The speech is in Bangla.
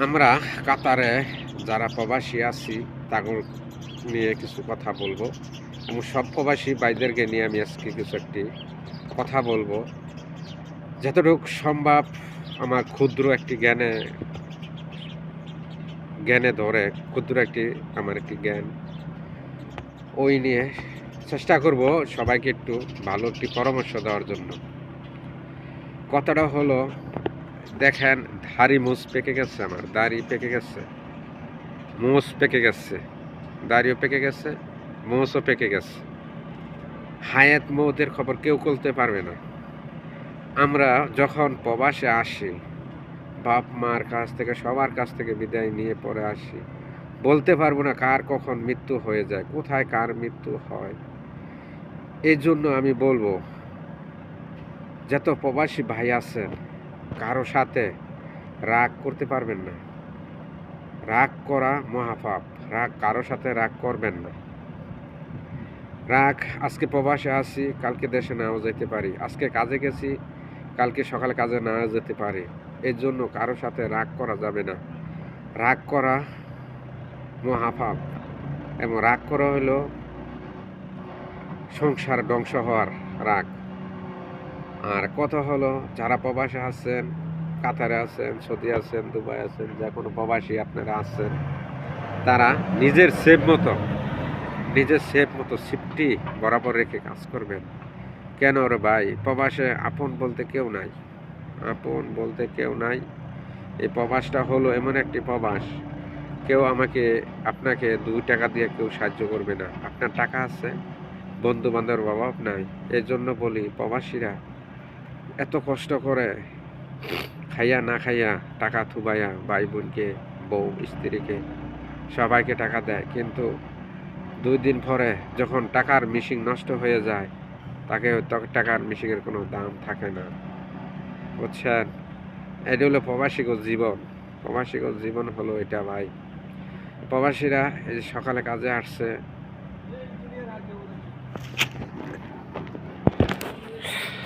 আমরা কাতারে যারা প্রবাসী আছি তাদের নিয়ে কিছু কথা বলবো এবং সব প্রবাসী ভাইদেরকে নিয়ে আমি আজকে কিছু একটি কথা বলবো যতটুকু সম্ভব আমার ক্ষুদ্র একটি জ্ঞানে ধরে ক্ষুদ্র একটি আমার একটি জ্ঞান ওই নিয়ে চেষ্টা করব সবাইকে একটু ভালো একটি পরামর্শ দেওয়ার জন্য। কথাটা হলো, দেখেন দাড়ি মুছ পেকে গেছে, আমার দাড়ি পেকে গেছে, মুছ পেকে গেছে, দাড়িও পেকে গেছে, মুছও পেকে গেছে। হায়াত মৌতের খবর কেউ বলতে পারবে না। আমরা যখন প্রবাসে আসি, বাপ মার কাছ থেকে সবার কাছ থেকে বিদায় নিয়ে পরে আসি, বলতে পারবো না কার কখন মৃত্যু হয়ে যায়, কোথায় কার মৃত্যু হয়। এই জন্য আমি বলবো, যত প্রবাসী ভাই আছেন কারো সাথে রাগ করতে পারবেন না। রাগ করা মহাপাপ। কারো সাথে রাগ করবেন না। রাগ, আজকে প্রবাসে আছি, কালকে দেশে নাও যেতে পারি, আজকে কাজে গেছি, কালকে সকালে কাজে না যেতে পারি। এর জন্য কারো সাথে রাগ করা যাবে না। রাগ করা মহাপাপ এবং রাগ করা হলো সংসার ধ্বংস হওয়ার রাগ। আর কথা হলো, যারা প্রবাসে আছেন, কাতারে আছেন, সৌদি আছেন, দুবাই আছেন, যে কোনো প্রবাসী আপনারা আছেন, তারা নিজের সেফ মতো সিফটি বরাবর রেখে কাজ করবেন। কেন রে ভাই, প্রবাসে আপন বলতে কেউ নাই। আপন বলতে কেউ নাই। এই প্রবাসটা হলো এমন একটি প্রবাস, কেউ আপনাকে 2 টাকা দিয়ে কেউ সাহায্য করবে না। আপনার টাকা আছে, বন্ধু বান্ধবের অভাব নাই। এই জন্য বলি, প্রবাসীরা এত কষ্ট করে খাইয়া না খাইয়া টাকা থুবাইয়া ভাই বোনকে, বউ স্ত্রীকে, সবাইকে টাকা দেয়, কিন্তু 2 দিন পরে যখন টাকার মিশিং নষ্ট হয়ে যায়, তাকে টাকার মিশিংয়ের কোনো দাম থাকে না। বুঝছেন? এটা হলো প্রবাসীগত জীবন। প্রবাসীগত জীবন হলো এটা ভাই। প্রবাসীরা এই যে সকালে কাজে আসছে,